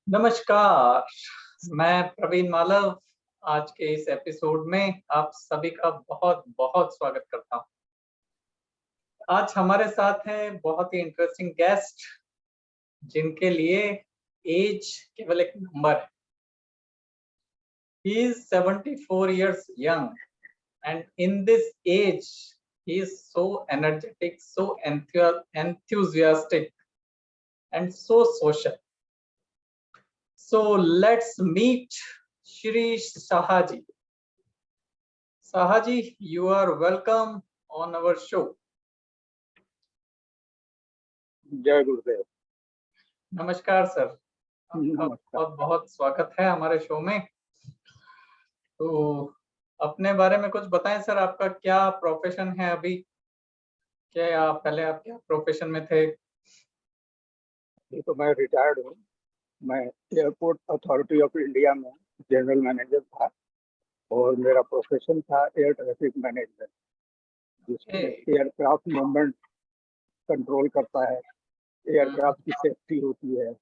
नमस्कार। मैं प्रवीण मालव आज के इस एपिसोड में आप सभी का बहुत बहुत स्वागत करता हूँ। आज हमारे साथ हैं बहुत ही इंटरेस्टिंग गेस्ट जिनके लिए एज केवल एक नंबर है। He is 74 years young and in this age he is so energetic, so enthusiastic and so social. So let's meet Shirish Sahaji. Sahaji, you are welcome on our show. जय गुरुदेव। नमस्कार sir, आपका बहुत बहुत स्वागत है हमारे show में। तो अपने बारे में कुछ बताएं सर, आपका क्या प्रोफेशन है अभी? क्या पहले आप क्या प्रोफेशन में थे? ये तो मैं रिटायर्ड हूँ। मैं एयरपोर्ट अथॉरिटी ऑफ इंडिया में जनरल मैनेजर था और मेरा प्रोफेशन था एयर ट्रैफिक मैनेजमेंट, जिसमें एयरक्राफ्ट मूवमेंट कंट्रोल करता है, एयरक्राफ्ट की सेफ्टी होती है,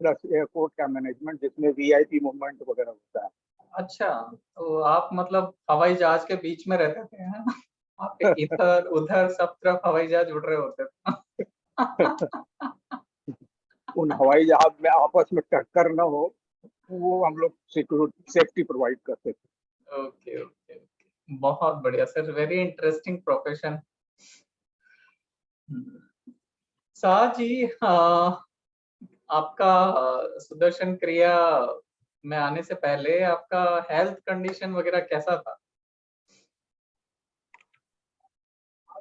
प्लस एयरपोर्ट का मैनेजमेंट जिसमें वीआईपी मूवमेंट वगैरह होता है। अच्छा, तो आप मतलब हवाई जहाज के बीच में रहते थे, है ना? आप इधर उधर सब तरफ हवाई जहाज उड़ रहे होते थे। उन हवाई जहाज में आपस में टक्कर न हो, वो हम लोग सिक्योरिटी सेफ्टी प्रोवाइड करते थे। ओके ओके ओके, बहुत बढ़िया सर, वेरी इंटरेस्टिंग प्रोफेशन। साहब जी, आपका सुदर्शन क्रिया में आने से पहले आपका हेल्थ कंडीशन वगैरह कैसा था?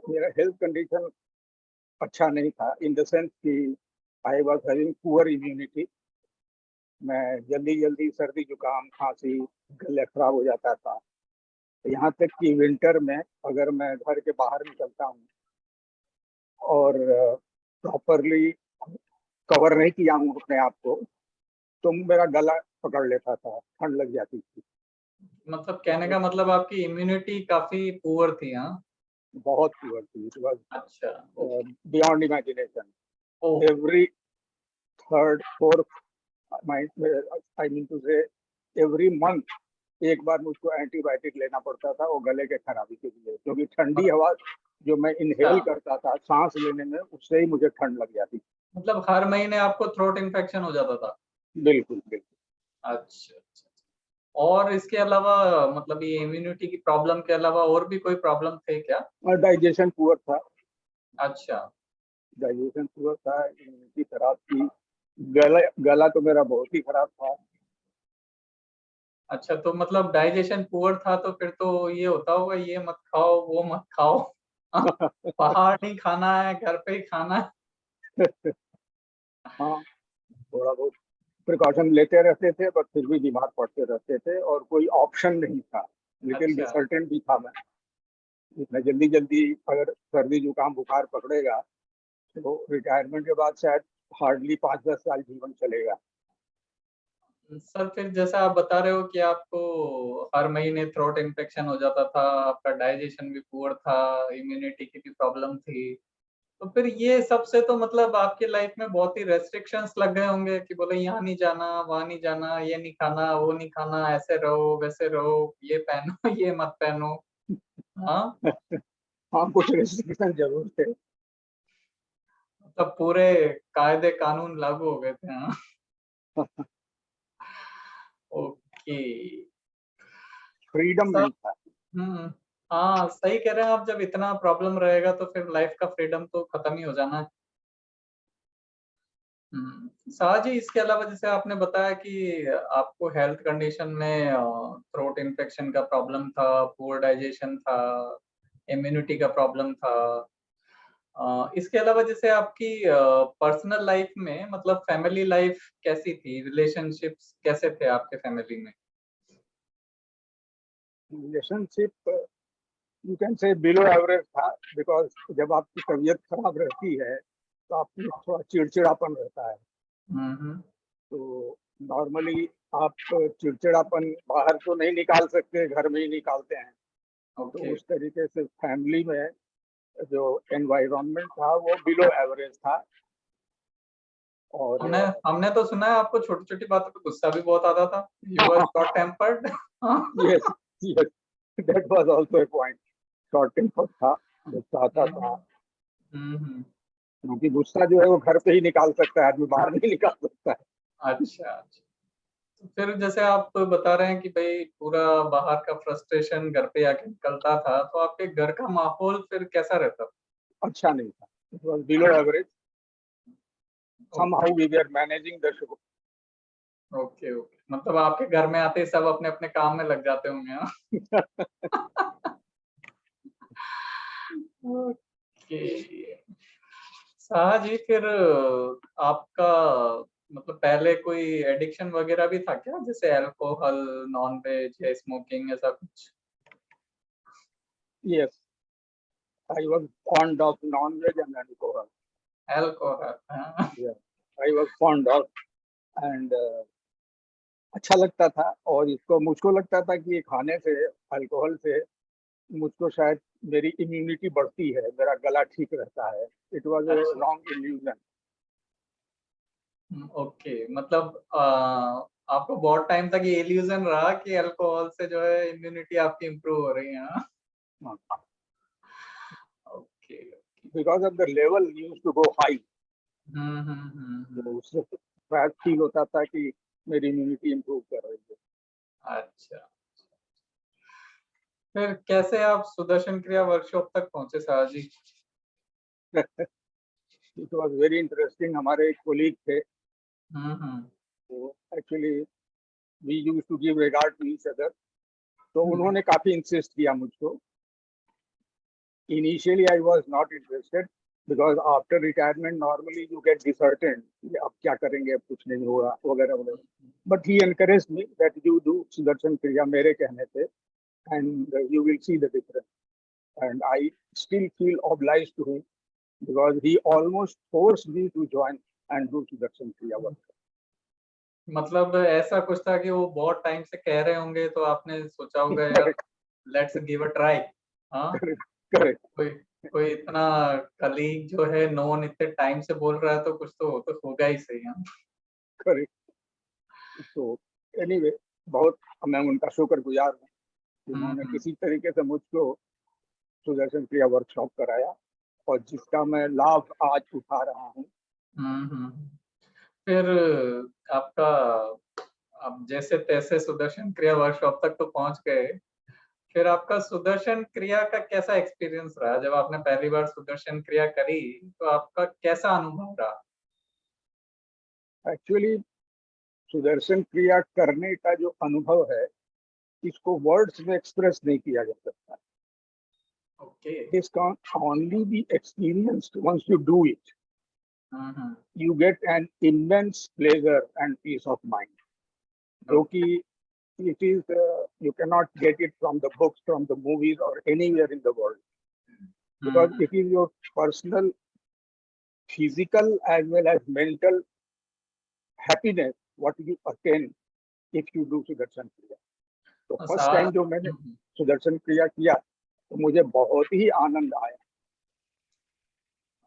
मेरा हेल्थ कंडीशन अच्छा नहीं था, इन द सेंस कि I was having poor immunity. मैं जल्दी सर्दी जुकाम खांसी गले खराब हो जाता था। यहाँ तक कि विंटर में अगर मैं घर के बाहर निकलता हूँ और प्रॉपरली कवर नहीं किया हूँ अपने आप को, तो मेरा गला पकड़ लेता था, ठंड लग जाती थी। मतलब कहने का मतलब आपकी इम्यूनिटी काफी पुअर थी? हाँ, बहुत पुअर थी। इट वाज अच्छा, beyond imagination. Oh, every third fourth I mean to say every month एक बार मुझको एंटीबायोटिक लेना पड़ता था वो गले के खराबी के लिए, क्योंकि ठंडी हवा जो मैं इनहेल करता था सांस लेने में, उससे ही मुझे ठंड लग जाती थी। मतलब हर महीने आपको थ्रोट इन्फेक्शन हो जाता था? बिल्कुल बिल्कुल। अच्छा अच्छा। और इसके अलावा मतलब ये इम्यूनिटी की प्रॉब्लम के अलावा और भी कोई प्रॉब्लम थे क्या? और डाइजेशन पुअर था। अच्छा, डाइजेशन पुअर था, इम्यूनिटी खराब थी, गला तो मेरा बहुत ही खराब था। अच्छा, तो मतलब डाइजेशन पुअर था तो फिर तो ये होता होगा, ये मत खाओ, वो मत खाओ। बाहर नहीं खाना है, घर पे ही खाना है। हाँ, थोड़ा बहुत प्रिकॉशन लेते रहते थे, बट फिर भी बीमार पड़ते रहते थे और कोई ऑप्शन नहीं था। लेकिन अच्छा, रिसल्टेंट भी था मैं। इतना जल्दी अगर सर्दी जुकाम बुखार पकड़ेगा तो रिटायरमेंट के बाद शायद हार्डली 5-10 साल जीवन चलेगा। सर फिर जैसा आप बता रहे हो कि आपको हर महीने थ्रोट इन्फेक्शन हो जाता था, आपका डाइजेशन भी पुअर था, इम्यूनिटी की भी प्रॉब्लम थी, तो फिर ये सबसे तो मतलब आपकी लाइफ में बहुत ही रेस्ट्रिक्शंस लग गए होंगे कि बोले यहाँ नहीं जाना, वहाँ नहीं जाना, ये नहीं खाना, वो नहीं खाना, ऐसे रहो, वैसे रहो, ये पहनो, ये मत पहनो। हाँ, हाँ, कुछ रिस्ट्रिक्शन जरूर थे। मतलब पूरे कायदे कानून लागू हो गए थे। हाँ, ओके फ्रीडम सर। नहीं था। हम्म, हाँ सही कह रहे हैं आप, जब इतना प्रॉब्लम रहेगा तो फिर लाइफ का फ्रीडम तो खत्म ही हो जाना है। शाह जी, इसके अलावा जैसे आपने बताया कि आपको हेल्थ कंडीशन में थ्रोट इन्फेक्शन का प्रॉब्लम था, पुअर डाइजेशन था, इम्यूनिटी का प्रॉब्लम था। इसके अलावा जैसे आपकी पर्सनल लाइफ में मतलब फैमिली लाइफ कैसी थी, रिलेशनशिप्स कैसे थे आपके फैमिली में? Relationship you can say below average था, बिकॉज जब आपकी तबीयत खराब रहती है तो आपकी थोड़ा चिड़चिड़ापन रहता है। हम्म, तो नॉर्मली आप चिड़चिड़ापन बाहर तो नहीं निकाल सकते, घर में ही निकालते हैं। तो ओके, उस तरीके से फैमिली में जो एनवायरनमेंट था वो बिलो एवरेज था। और हमने हमने तो सुना है आपको छोटी छोटी बातों पे गुस्सा भी बहुत आता था, you are short tempered. Yes yes, that was also a point. Short temper था, गुस्सा आता था, हम्म। क्योंकि गुस्सा जो है वो घर पे ही निकाल सकता है, आदमी बाहर नहीं निकाल सकता है। अच्छा अच्छा। तो फिर जैसे आप बता रहे हैं कि भाई पूरा बाहर का फ्रस्ट्रेशन घर पे आके निकलता था, तो आपके घर का माहौल फिर कैसा रहता था? अच्छा नहीं था, it was below average. Okay somehow we were managing the show. Okay okay, मतलब आपके घर में आते ही सब अपने अपने काम में लग जाते होंगे, हाँ? ओके। शाह जी, फिर आपका मतलब पहले कोई एडिक्शन वगैरह भी था क्या, जैसे अल्कोहल, नॉन वेज या स्मोकिंग, ऐसा कुछ? Yes, I was fond of non-veg and alcohol. Alcohol, हाँ। Yeah, I was fond of and अच्छा लगता था। और इसको मुझको लगता था कि ये खाने से, अल्कोहल से मुझको शायद मेरी इम्यूनिटी बढ़ती है, मेरा गला ठीक रहता है। इट वाज ए अच्छा। Wrong illusion. ओके, मतलब आपको बहुत टाइम तक ये इल्यूजन रहा कि अल्कोहल से जो है इम्यूनिटी आपकी इम्प्रूव हो रही है, हाँ? Okay. Because of the level used to go high, तो हम्म। उससे शायद फील होता था कि मेरी इम्यूनिटी इम्प्रूव कर रही अच्छा, फिर कैसे आप सुदर्शन क्रिया वर्कशॉप तक पहुंचे शाह जी? है। It was very interesting. हमारे एक कोलीग थे, हम्म। तो actually we used to give regard to each other. तो हम्म, उन्होंने काफी इंसिस्ट किया मुझको। Initially I was not interested, because after retirement normally you get disheartened, अब क्या करेंगे, अब कुछ नहीं होगा वगैरह वगैरह। But he encourage me that you do Sudarshan Kriya मेरे कहने पे, and you will see the difference. And I still feel obliged to him because he almost forced me to join and do sudarshan kriya work. मतलब ऐसा कुछ था कि वो बहुत टाइम से कह रहे होंगे, तो आपने सोचा होगा यार Correct, let's give a try, हाँ? correct, correct, कोई कोई इतना कलीग जो है नोन इतने टाइम से बोल रहा है, तो कुछ तो होगा ही सही, हाँ? correct. तो एनीवे, बहुत मैं उनका शुक्रगुजार हूँ, उन्होंने हम्म। किसी तरीके से मुझको सुदर्शन क्रिया वर्कशॉप कराया, और जिसका मैं लाभ आज उठा रहा हूँ। हम्म। फिर आपका, आप जैसे तैसे सुदर्शन क्रिया वर्कशॉप तक तो पहुंच गए, फिर आपका सुदर्शन क्रिया का कैसा एक्सपीरियंस रहा? जब आपने पहली बार सुदर्शन क्रिया करी, तो आपका कैसा अनुभव रहा? एक्चुअली सुदर्शन क्रिया करने का जो अनुभव है, इसको वर्ड्स में एक्सप्रेस नहीं किया जा सकता। Okay. This can only be experienced once you do it. Hmm. You get an immense pleasure and peace of mind, जो ओके। कि it is you cannot get it from the books, from the movies, or anywhere in the world, because hmm. it is your personal physical as well as mental happiness what you attain if you do Sudarshan क्रिया। तो और first time जो मैंने सुदर्शन क्रिया किया, तो मुझे बहुत ही आनंद आया।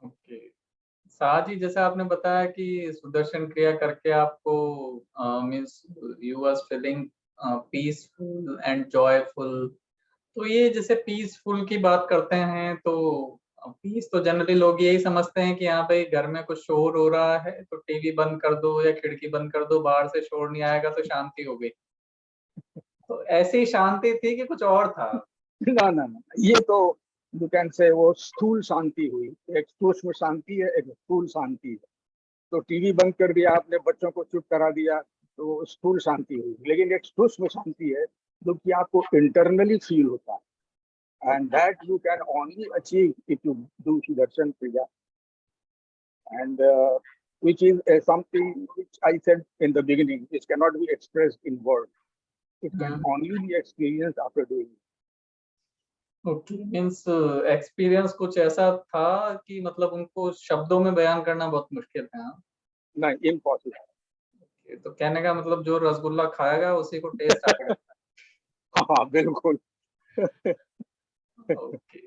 ओके। शाह जी, जैसे आपने बताया कि सुदर्शन क्रिया करके आपको means you was feeling peaceful and joyful, तो ये जैसे पीसफुल की बात करते हैं, तो पीस तो जनरली लोग यही समझते हैं कि हाँ भाई घर में कुछ शोर हो रहा है तो टीवी बंद कर दो या खिड़की बंद कर दो, बाहर से शोर नहीं आएगा तो शांति हो गई। तो ऐसी शांति थी कि कुछ और था? ना ना ना, ये तो यू कैन से वो स्थूल शांति हुई। एक सूक्ष्म शांति है, एक स्थूल शांति है। तो टीवी बंद कर दिया आपने, बच्चों को चुप करा दिया, तो स्थूल शांति हुई। लेकिन एक सूक्ष्म शांति है जो कि आपको इंटरनली फील होता है, and that you can only achieve if you do sudarshan kriya, and which is something which I said in the beginning, which cannot be expressed in words. It can hmm. only be experienced after doing it. Okay, means experience कुछ ऐसा था कि मतलब उनको शब्दों में बयान करना बहुत मुश्किल है, हाँ? No, impossible. ये तो कहने का मतलब जो रसगुल्ला खाएगा उसी को टेस्ट आएगा। हाँ बिल्कुल। ओके।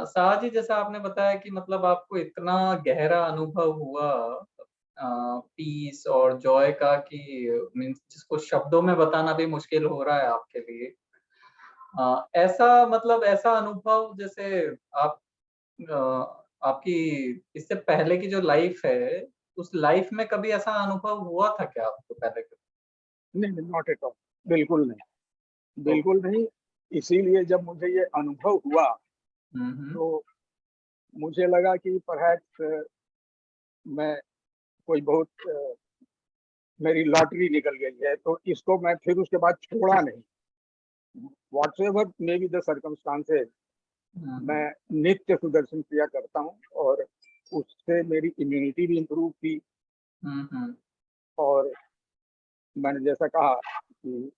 शाह जी, जैसा आपने बताया कि मतलब आपको इतना गहरा अनुभव हुआ, पीस और जॉय का कि मीन्स जिसको शब्दों में बताना भी मुश्किल हो रहा है आपके लिए। ऐसा मतलब ऐसा अनुभव जैसे आप आपकी इससे पहले की जो लाइफ है, उस लाइफ में कभी ऐसा अनुभव हुआ था क्या आपको पहले कभी? नहीं, नॉट एट ऑल, बिल्कुल नहीं, तो बिल्कुल नहीं। इसीलिए जब मुझे ये अनुभव हुआ हुँ। तो मुझे लगा कि परहैप्स मैं कोई बहुत मेरी लॉटरी निकल गई है, तो इसको मैं फिर उसके बाद छोड़ा नहीं। व्हाटसएवर मे बी द सर्कमस्टांसेस, मैं नित्य सुदर्शन क्रिया करता हूँ और उससे मेरी इम्यूनिटी भी इम्प्रूव की। हुँ। और मैंने जैसा कहा कि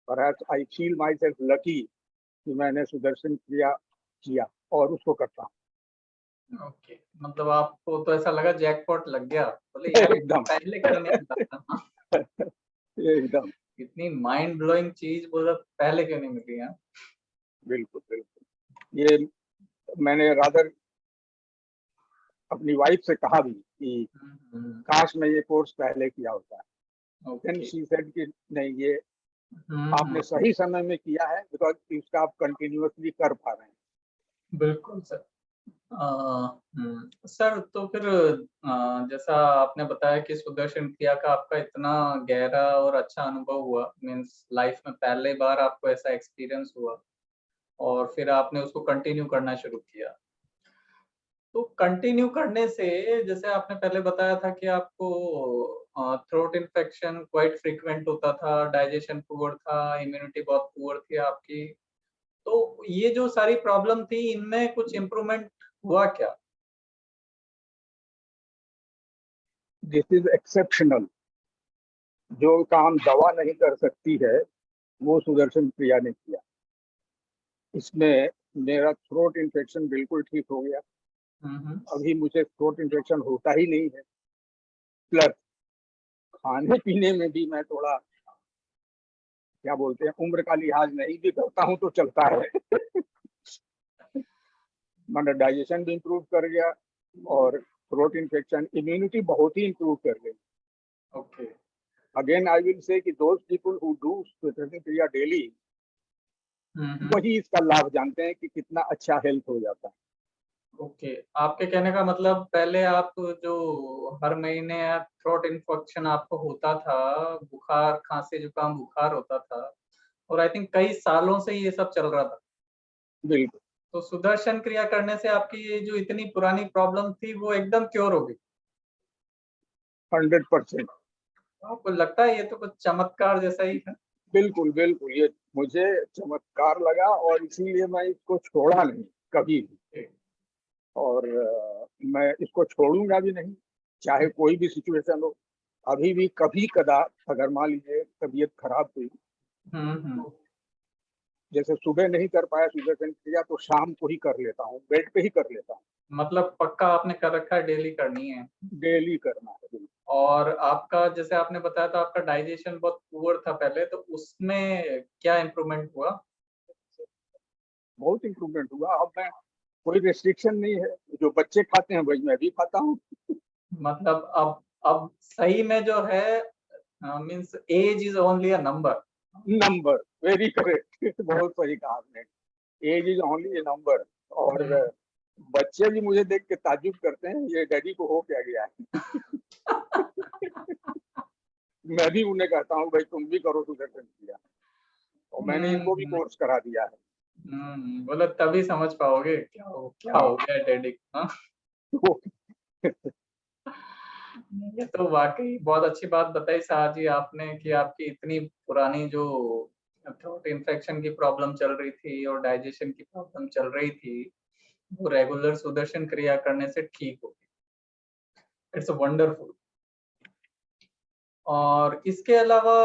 perhaps I feel my self lucky कि मैंने सुदर्शन क्रिया किया और उसको करता हूँ। ओके, मतलब आपको तो ऐसा लगा जैकपॉट लग गया, बोले यार ये तो एकदम पहले क्यों नहीं मिला था? एकदम, इतनी माइंड ब्लोइंग चीज़ बोला पहले क्यों नहीं मिली है? बिल्कुल बिल्कुल। ये मैंने रादर अपनी वाइफ से कहा भी कि हुँ। काश मैं ये कोर्स पहले किया होता। Then okay. शी सेड कि नहीं, ये हुँ। आपने सही समय में किया है, बिकॉज इसका आप कंटिन्यूअसली कर पा रहे हैं। बिल्कुल सर। सर तो फिर जैसा आपने बताया कि सुदर्शन क्रिया का आपका इतना गहरा और अच्छा अनुभव हुआ, मीन्स लाइफ में पहले बार आपको ऐसा एक्सपीरियंस हुआ और फिर आपने उसको कंटिन्यू करना शुरू किया। तो कंटिन्यू करने से जैसे आपने पहले बताया था कि आपको थ्रोट इन्फेक्शन क्वाइट फ्रीक्वेंट होता था, डाइजेशन पुअर था, इम्यूनिटी बहुत पुअर थी आपकी। तो ये जो सारी प्रॉब्लम थी, इनमें कुछ इम्प्रूवमेंट हुआ क्या? This is exceptional. जो काम दवा नहीं कर सकती है वो सुदर्शन क्रिया ने किया। इसमें मेरा थ्रोट इन्फेक्शन बिल्कुल ठीक हो गया। हुँ। अभी मुझे थ्रोट इन्फेक्शन होता ही नहीं है। प्लस खाने पीने में भी मैं थोड़ा, क्या बोलते हैं, उम्र का लिहाज नहीं भी करता हूँ तो चलता है। मतलब डाइजेशन भी इम्प्रूव कर गया और थ्रोट इन्फेक्शन, इम्यूनिटी बहुत ही इम्प्रूव कर गई। Okay. Again I will say कि those people who do Sudarshan क्रिया डेली, हुँ। वही इसका लाभ जानते हैं कि कितना अच्छा हेल्थ हो जाता है। ओके, आपके कहने का मतलब पहले आप जो हर महीने थ्रोट इन्फेक्शन आपको होता था, बुखार, खाँसी-जुकाम बुखार होता था और आई थिंक कई सालों से ये सब चल रहा था। बिल्कुल, तो सुदर्शन क्रिया करने से आपकी ये जो इतनी पुरानी प्रॉब्लम थी, वो एकदम क्योर हो गई। 100%। आपको लगता है ये तो कुछ चमत्कार जैसा ही था? बिल्कुल बिल्कुल, ये मुझे चमत्कार लगा और इसीलिए मैं इसको छोड़ा नहीं कभी भी। और मैं इसको छोड़ूंगा भी नहीं, चाहे कोई भी सिचुएशन हो। अभी भी कभी कदा अगर मान लीजिए तबीयत खराब हुई, हुँ। जैसे सुबह नहीं कर पाया सुदर्शन क्रिया, तो शाम को ही कर लेता हूँ, बेड पे ही कर लेता हूँ। मतलब पक्का आपने कर रखा है, डेली करनी है। डेली करना है, बिल्कुल। और आपका जैसे आपने बताया था आपका डाइजेशन बहुत पुअर था पहले, तो उसमें क्या इम्प्रूवमेंट हुआ? बहुत इंप्रूवमेंट हुआ। अब मैं, कोई रेस्ट्रिक्शन नहीं है, जो बच्चे खाते हैं वही मैं भी खाता हूँ। मतलब अब सही में जो है means age is only a number. Number, very correct. बहुत सही कहा आपने। Age is only a number. और बच्चे भी मुझे देख के ताज्जुब करते हैं, ये डैडी को हो क्या गया है। मैं भी उन्हें कहता हूँ भाई तुम भी करो सुदर्शन क्रिया, और मैंने इनको भी कोर्स करा दिया है। बोले तभी समझ पाओगे क्या हाँ। हो गया डैडी को। हाँ? तो ये तो वाकई बहुत अच्छी बात बताई शाह जी आपने कि आपकी इतनी पुरानी जो थ्रोट इन्फेक्शन की प्रॉब्लम चल रही थी और डाइजेशन की प्रॉब्लम चल रही थी, वो रेगुलर सुदर्शन क्रिया करने से ठीक हो गई। It's wonderful. और इसके अलावा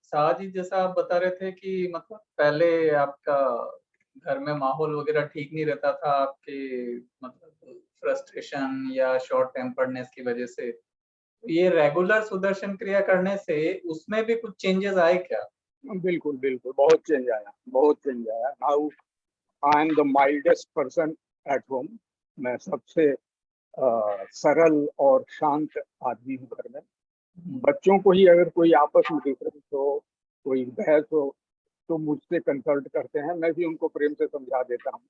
शाह जी जैसा आप बता रहे थे कि मतलब पहले आपका घर में माहौल वगैरह ठीक नहीं रहता था आपके मतलब फ्रस्ट्रेशन या शॉर्ट टेम्पर्डनेस की वजह से। ये रेगुलर सुदर्शन क्रिया करने से उसमें भी कुछ चेंजेस आए क्या? बिल्कुल बिल्कुल, बहुत चेंज आया, बहुत चेंज आया। Now I am the mildest person at home. मैं सबसे सरल और शांत आदमी हूँ घर में। बच्चों को ही अगर कोई आपस में डिफरेंस हो, कोई बहस हो, तो मुझसे कंसल्ट करते हैं, मैं भी उनको प्रेम से समझा देता हूँ।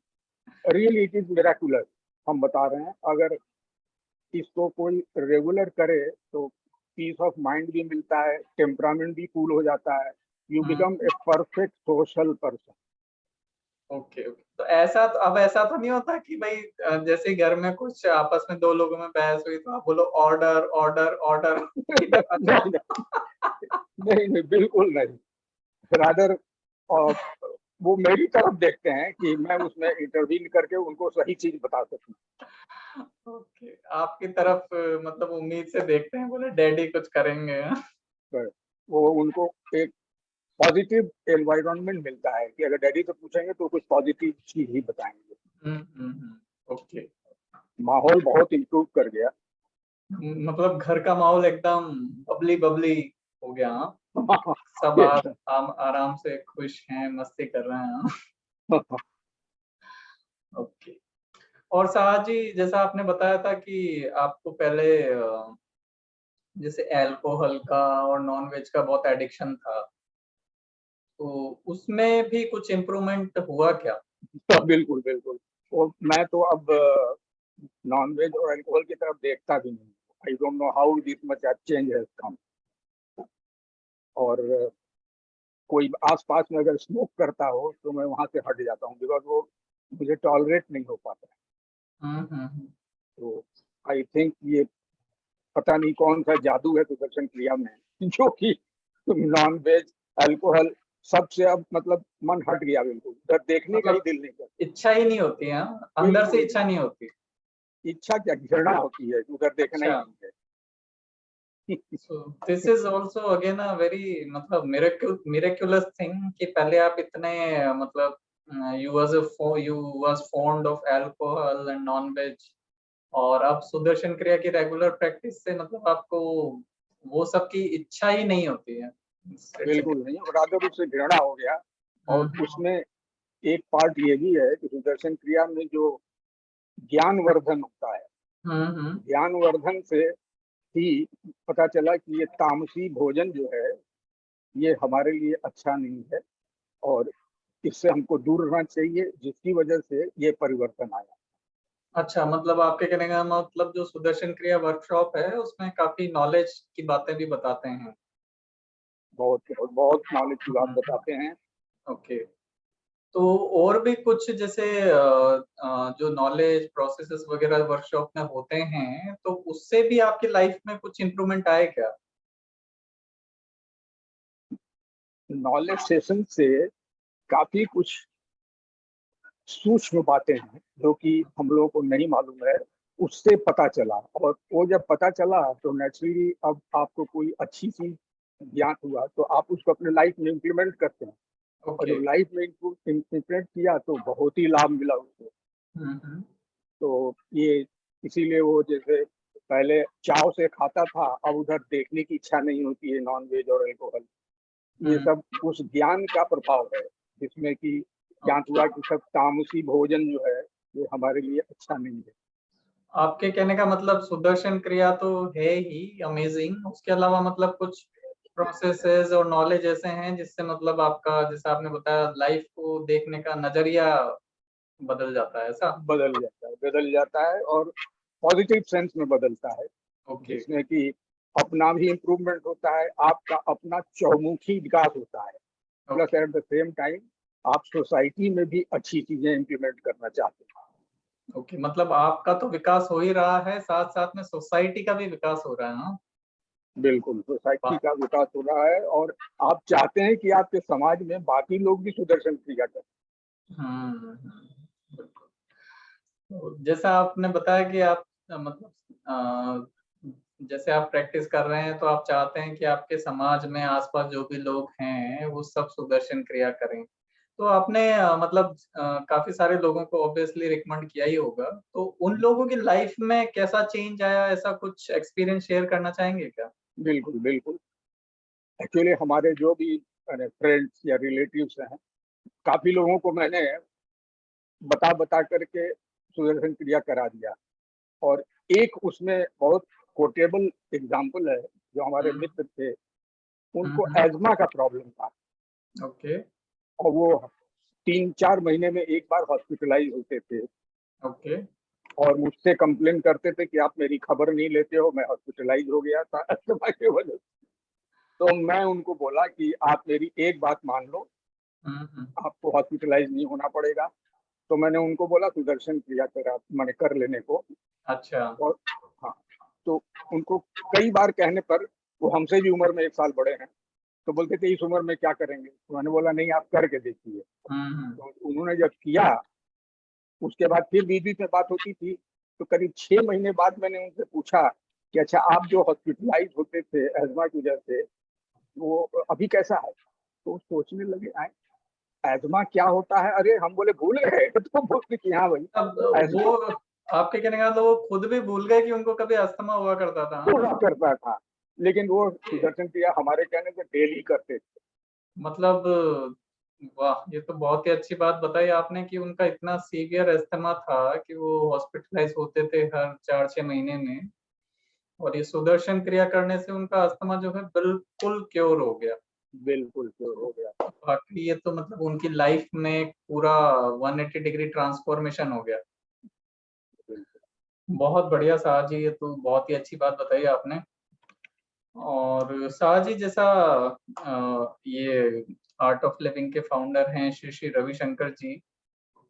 रियली इट इज मिराकुलस, हम बता रहे हैं। अगर इसको कोई रेगुलर करे तो पीस ऑफ माइंड भी मिलता है, टेम्परामेंट भी कूल हो जाता है, you become a perfect social person. Okay okay. तो ऐसा तो अब ऐसा तो नहीं होता कि भाई जैसे घर में कुछ आपस में दो लोगों में बहस हुई तो आप बोलो ऑर्डर ऑर्डर ऑर्डर इधर आ जाओ। नहीं नहीं, बिल्कुल नहीं। रादर वो मेरी तरफ देखते हैं कि मैं उसमें इंटरवीन करके उनको सही चीज बता सकूं। ओके, आपकी तरफ मतलब उम्मीद से देखते हैं, बोले डैडी कुछ करेंगे। पर वो उनको एक पॉजिटिव एनवायरनमेंट मिलता है कि अगर डैडी से पूछेंगे तो कुछ पॉजिटिव चीज ही बताएंगे। ओके। माहौल बहुत इम्प्रूव कर गया। मतलब घर का माहौल एकदम बबली बबली हो गया। हाँ? सब आराम से खुश हैं, मस्ती कर रहे हैं। ओके। और साहब जी, जैसा आपने बताया था कि आपको पहले जैसे अल्कोहल का और नॉन वेज का बहुत एडिक्शन था, तो उसमें भी कुछ इम्प्रूवमेंट हुआ क्या? बिल्कुल बिल्कुल। और मैं तो अब नॉन वेज और अल्कोहल की तरफ देखता भी नहीं। I don't know how this much change has come. और कोई आसपास में अगर स्मोक करता हो तो मैं वहां से हट जाता हूँ, बिकॉज वो मुझे टॉलरेट नहीं हो पाता। तो आई थिंक ये पता नहीं कौन सा जादू है सुदर्शन क्रिया में, जो कि नॉन वेज अल्कोहल सबसे अब मतलब मन हट गया, बिल्कुल उधर देखने का ही मतलब दिल नहीं करता। इच्छा ही नहीं होती है, अंदर से इच्छा नहीं होती। इच्छा क्या, घृणा होती है, उधर देखना ही अच्छा। नहीं है। So this is also again a very मतलब miraculous thing कि पहले आप इतने मतलब you was fond of alcohol and non-veg, और अब सुदर्शन क्रिया की रेगुलर प्रैक्टिस से मतलब आपको वो सब की इच्छा ही नहीं होती है। बिल्कुल नहीं, और अगर उससे घृणा हो गया। और उसमें एक पार्ट ये भी है कि सुदर्शन क्रिया में जो ज्ञानवर्धन होता है, ज्ञानवर्धन से ही पता चला कि ये तामसी भोजन जो है ये हमारे लिए अच्छा नहीं है, और इससे हमको दूर रहना चाहिए, जिसकी वजह से ये परिवर्तन आया। अच्छा, मतलब आपके कहने का मतलब जो सुदर्शन क्रिया वर्कशॉप है उसमें काफी नॉलेज की बातें भी बताते हैं। बहुत बहुत बहुत नॉलेज की बात बताते हैं। ओके। तो और भी कुछ जैसे जो नॉलेज प्रोसेसेस वगैरह वर्कशॉप में होते हैं, तो उससे भी आपकी लाइफ में कुछ इम्प्रूवमेंट आए क्या? नॉलेज सेशन से काफी कुछ सूक्ष्म बातें हैं जो कि हम लोगों को नहीं मालूम है, उससे पता चला। और वो जब पता चला तो नेचुरली अब आपको कोई अच्छी चीज ज्ञात हुआ तो आप उसको अपने लाइफ में इम्प्लीमेंट करते हैं। और ओके। जब लाइफ में इम्प्लीमेंट किया तो बहुत ही लाभ मिला उसको। तो ये इसीलिए वो जैसे पहले चाव से खाता था, अब उधर देखने की इच्छा नहीं होती है नॉन वेज और अल्कोहल। ये सब उस ज्ञान का प्रभाव है, जिसमें कि ज्ञान हुआ कि सब तामसी भोजन जो है ये हमारे लिए अच्छा नहीं है। आपके कहने का मतलब सुदर्शन क्रिया तो है ही अमेजिंग, उसके अलावा मतलब कुछ प्रोसेसेस और नॉलेज ऐसे हैं जिससे मतलब आपका, जैसे आपने बताया, लाइफ को देखने का नजरिया बदल जाता है, ऐसा? बदल जाता है और पॉजिटिव सेंस में बदलता है, ओके। जिसमें कि अपना भी इम्प्रूवमेंट होता है, आपका अपना चौमुखी विकास होता है, plus okay. At the same time आप सोसाइटी में भी अच्छी चीजें इम्प्लीमेंट करना चाहते हैं। ओके, मतलब आपका तो विकास हो ही रहा है, साथ साथ में सोसाइटी का भी विकास हो रहा है। हाँ। बिल्कुल, सोसाइटी वाह। का विकास हो रहा है, और आप चाहते हैं कि आपके समाज में बाकी लोग भी सुदर्शन क्रिया करें। बिल्कुल। तो जैसा आपने बताया कि आप मतलब जैसे आप प्रैक्टिस कर रहे हैं तो आप चाहते हैं कि आपके समाज में आसपास जो भी लोग हैं वो सब सुदर्शन क्रिया करें। तो आपने मतलब काफी सारे लोगों को ऑब्वियसली रिकमेंड किया ही होगा, तो उन लोगों की लाइफ में कैसा चेंज आया, ऐसा कुछ एक्सपीरियंस शेयर करना चाहेंगे क्या? बिल्कुल बिल्कुल। एक्चुअली हमारे जो भी फ्रेंड्स या रिलेटिव्स हैं, काफी लोगों को मैंने बता बता करके सुदर्शन क्रिया करा दिया। और एक उसमें बहुत कोटेबल एग्जाम्पल है, जो हमारे हम्म, मित्र थे, उनको एज्मा का प्रॉब्लम था ओके और वो 3-4 महीने में एक बार हॉस्पिटलाइज होते थे ओके। और मुझसे कंप्लेन करते थे कि आप मेरी खबर नहीं लेते हो, मैं हॉस्पिटलाइज हो गया था अस्थमा के वजह से। तो मैं उनको बोला कि आप मेरी एक बात मान लो, आपको हॉस्पिटलाइज नहीं होना पड़ेगा। तो मैंने उनको बोला सुदर्शन क्रिया करा मैंने कर लेने को। अच्छा। और हाँ, तो उनको कई बार कहने पर, वो हमसे भी उम्र में 1 साल बड़े हैं, तो बोलते थे इस उम्र में क्या करेंगे। तो मैंने बोला नहीं, आप करके देखिए। हम्म। तो उन्होंने जब किया, उसके बाद फिर बीच बीच में बात होती थी, तो करीब 6 महीने बाद मैंने उनसे पूछा कि अच्छा, आप जो हॉस्पिटलाइज होते थे एजमा की वजह से, वो अभी कैसा है। तो सोचने लगे, एजमा क्या होता है। अरे हम बोले भूल गए तो बोलते कि हाँ भाई, अब एजमा वो आपके कहने का मतलब वो खुद भी भूल गए कि उनको कभी अस्थमा हुआ करता था, हाँ? हुआ करता था, लेकिन वो सुदर्शन क्रिया हमारे कहने से डेली करते थे। मतलब वाह, ये तो बहुत ही अच्छी बात बताई आपने कि उनका इतना सीवियर अस्थमा था कि वो हॉस्पिटलाइज होते थे हर 4-6 महीने में, और ये सुदर्शन क्रिया करने से उनका अस्थमा जो है बिल्कुल क्योर हो गया। बिल्कुल श्योर हो गया। बाकी ये तो मतलब उनकी लाइफ में एक पूरा 180 डिग्री ट्रांसफॉर्मेशन हो गया। बिल्कुल। बहुत बढ़िया साहब जी, ये तो बहुत ही अच्छी बात बताई आपने। और शाह जी, जैसा ये आर्ट ऑफ लिविंग के फाउंडर हैं श्री श्री रविशंकर जी,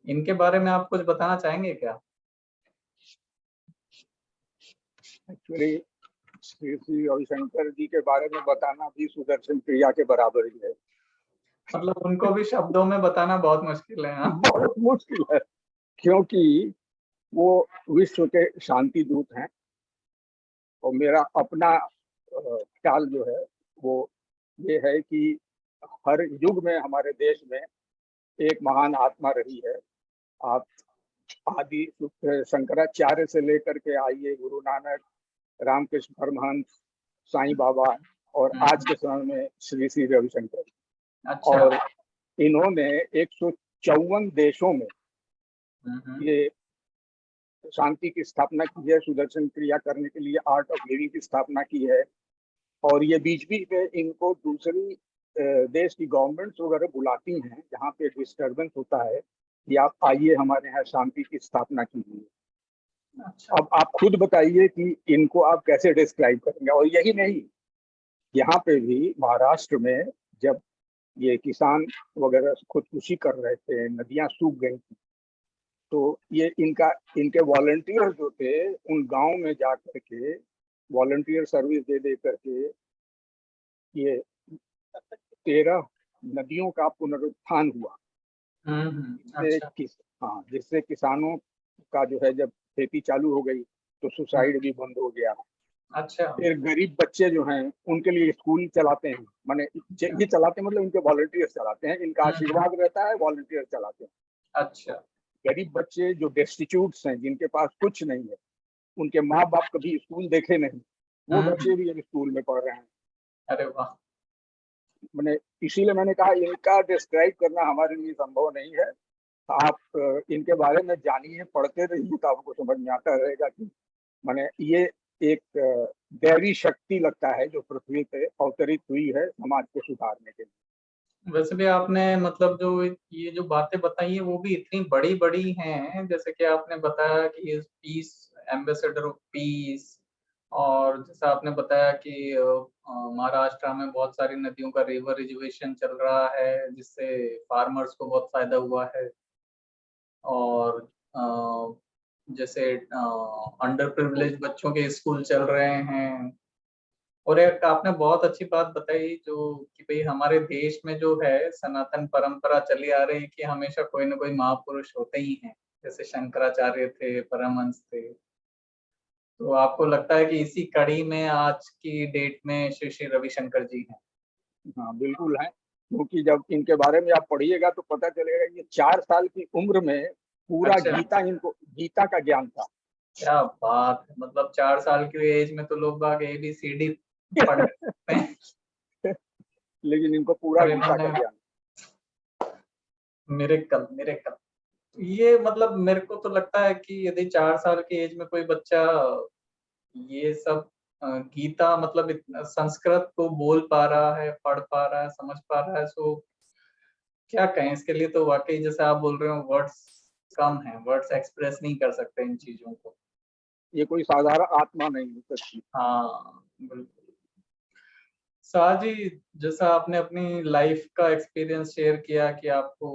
इनके बारे में आप कुछ बताना चाहेंगे क्या? एक्चुअली श्री श्री रविशंकर जी के बारे में बताना भी सुदर्शन क्रिया के बराबर ही है। मतलब उनको भी शब्दों में बताना बहुत मुश्किल है, हाँ? बहुत मुश्किल है, क्योंकि वो विश्व के शांति दूत हैं। और मेरा अपना ख्याल जो है वो ये है कि हर युग में हमारे देश में एक महान आत्मा रही है। आप आदि शंकराचार्य से लेकर के आइए, गुरु नानक, रामकृष्ण परमहंस, साईं बाबा, और आज हम्म, के समय में श्री श्री रविशंकर। अच्छा। और इन्होंने 154 देशों में हम्म। ये शांति की स्थापना की है, सुदर्शन क्रिया करने के लिए आर्ट ऑफ लिविंग की स्थापना की है। और ये बीच बीच में इनको दूसरी देश की गवर्नमेंट्स वगैरह बुलाती हैं जहाँ पे डिस्टरबेंस होता है कि आप आइए हमारे यहाँ शांति की स्थापना कीजिए। अच्छा। अब आप खुद बताइए कि इनको आप कैसे डिस्क्राइब करेंगे। और यही नहीं, यहाँ पे भी महाराष्ट्र में जब ये किसान वगैरह खुदकुशी कर रहे थे, नदियां सूख गई थी, तो ये इनके वॉलंटियर जो थे, उन गांव में जा करके वॉलंटियर सर्विस दे दे करके ये 13 नदियों का पुनरुत्थान हुआ। जिससे अच्छा। हाँ, जिससे किसानों का जो है, जब खेती चालू हो गई तो सुसाइड भी बंद हो गया। अच्छा। फिर गरीब बच्चे जो हैं उनके लिए स्कूल चलाते हैं, माने ये चलाते हैं, मतलब इनके वॉलंटियर्स चलाते हैं, इनका हम्म, आशीर्वाद रहता है, वॉलंटियर्स चलाते हैं। अच्छा। गरीब बच्चे जो डेस्टिट्यूट्स हैं, जिनके पास कुछ नहीं है, उनके माँ बाप कभी स्कूल देखे नहीं, वो बच्चे भी अब स्कूल में पढ़ रहे हैं। अरे वाह। मैंने इसीलिए मैंने कहा इनका डिस्क्राइब करना हमारे लिए संभव नहीं है। आप इनके बारे में जानिए, पढ़ते रहिए, तो आपको समझ में आता रहेगा कि माने ये एक दैवी शक्ति लगता है जो पृथ्वी पे अवतरित हुई है समाज को सुधारने के लिए। वैसे भी आपने मतलब जो ये जो बातें बताई हैं वो भी इतनी बड़ी बड़ी हैं, जैसे कि आपने बताया कि पीस, एम्बेसडर ऑफ पीस, और जैसा आपने बताया कि महाराष्ट्र में बहुत सारी नदियों का रिवर रिजर्वेशन चल रहा है जिससे फार्मर्स को बहुत फायदा हुआ है। और जैसे अंडर प्रिविलेज बच्चों के स्कूल चल रहे हैं। और एक आपने बहुत अच्छी बात बताई जो कि भाई हमारे देश में जो है सनातन परंपरा चली आ रही है कि हमेशा कोई ना कोई महापुरुष होते ही हैं, जैसे शंकराचार्य थे, परमहंस थे। तो आपको लगता है कि इसी कड़ी में आज की डेट में श्री श्री रविशंकर जी हैं? हाँ बिल्कुल है, क्योंकि जब इनके बारे में आप पढ़िएगा तो पता चलेगा ये 4 साल की उम्र में पूरा अच्छा। गीता का ज्ञान था। क्या बात है, मतलब 4 साल की एज में तो लोग बाग ABCD पढ़ सकते हैं, लेकिन इनको पूरा और गीता इन्होंने का ज्ञान। Miracle miracle. ये मतलब मेरे को तो लगता है कि यदि 4 साल की एज में कोई बच्चा ये सब गीता मतलब संस्कृत को बोल पा रहा है, पढ़ पा रहा है, समझ पा रहा है, सो क्या कहें इसके लिए। तो वाकई जैसे आप बोल रहे हो, वर्ड्स कम है, वर्ड्स एक्सप्रेस नहीं कर सकते इन चीजों को। ये कोई साधारण आत्मा नहीं हो सकती। हाँ बिल्कुल। शाह जी, जैसा आपने अपनी लाइफ का एक्सपीरियंस शेयर किया कि आपको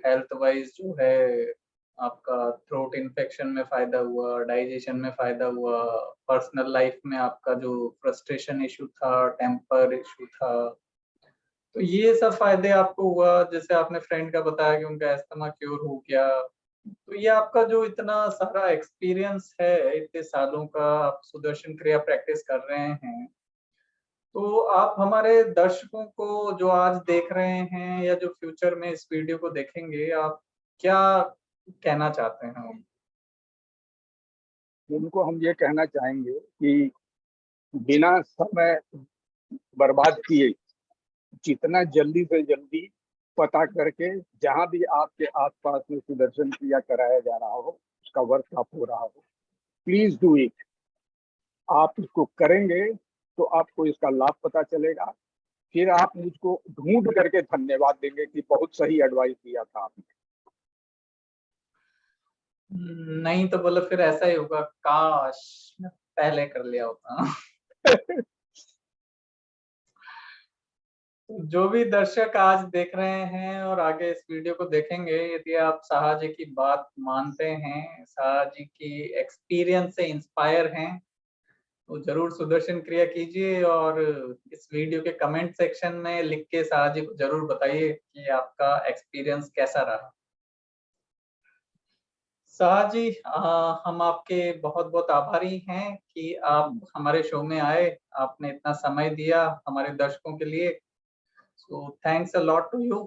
हेल्थ वाइज जो है आपका थ्रोट इन्फेक्शन में फायदा हुआ, डाइजेशन में फायदा हुआ, पर्सनल लाइफ में आपका जो फ्रस्ट्रेशन इशू था, टेम्पर इशू था, तो ये सब फायदे आपको हुआ। जैसे आपने फ्रेंड का बताया कि उनका अस्थमा क्योर हो गया। तो ये आपका जो इतना सारा एक्सपीरियंस है, इतने सालों का आप सुदर्शन क्रिया प्रैक्टिस कर रहे हैं, तो आप हमारे दर्शकों को जो आज देख रहे हैं या जो फ्यूचर में इस वीडियो को देखेंगे, आप क्या कहना चाहते हैं उनको? उनको हम ये कहना चाहेंगे कि बिना समय बर्बाद किए जितना जल्दी से जल्दी पता करके, जहां भी आपके आसपास में सुदर्शन क्रिया कराया जा रहा हो, उसका वर्कशॉप हो रहा हो, प्लीज डू इट। आप इसको करेंगे तो आपको इसका लाभ पता चलेगा। फिर आप मुझको ढूंढ करके धन्यवाद देंगे कि बहुत सही एडवाइस दिया था आपने। नहीं तो बोले फिर ऐसा ही होगा, काश मैं पहले कर लिया होता। जो भी दर्शक आज देख रहे हैं और आगे इस वीडियो को देखेंगे, यदि आप साहा जी की बात मानते हैं, साहा जी की एक्सपीरियंस से इंस्पायर हैं, तो जरूर सुदर्शन क्रिया कीजिए और इस वीडियो के कमेंट सेक्शन में लिख के साहा जी को जरूर बताइए कि आपका एक्सपीरियंस कैसा रहा। साहा जी, हम आपके बहुत बहुत आभारी हैं कि आप हमारे शो में आए, आपने इतना समय दिया हमारे दर्शकों के लिए। So thanks a lot to you.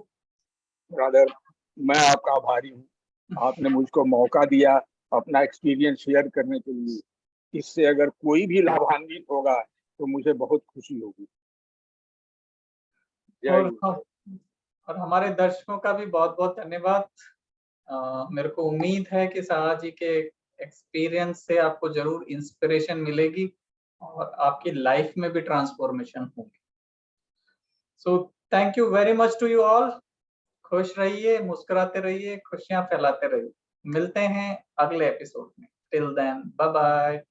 Brother, मैं आपका आभारी हूँ। आपने मुझको मौका दिया अपना एक्सपीरियंस शेयर करने के लिए। इससे अगर कोई भी लाभान्वित होगा तो मुझे बहुत खुशी होगी। जय और गुरु। और हमारे दर्शकों का भी बहुत बहुत धन्यवाद। मेरे को उम्मीद है कि साहा जी के एक्सपीरियंस से आपको जरूर इंस्पिरेशन मिलेगी और आपकी लाइफ में भी ट्रांसफॉर्मेशन होगी। So thank you very much to you all. खुश रहिए, मुस्कुराते रहिए, खुशियां फैलाते रहिए। मिलते हैं अगले एपिसोड में। Till then, bye bye.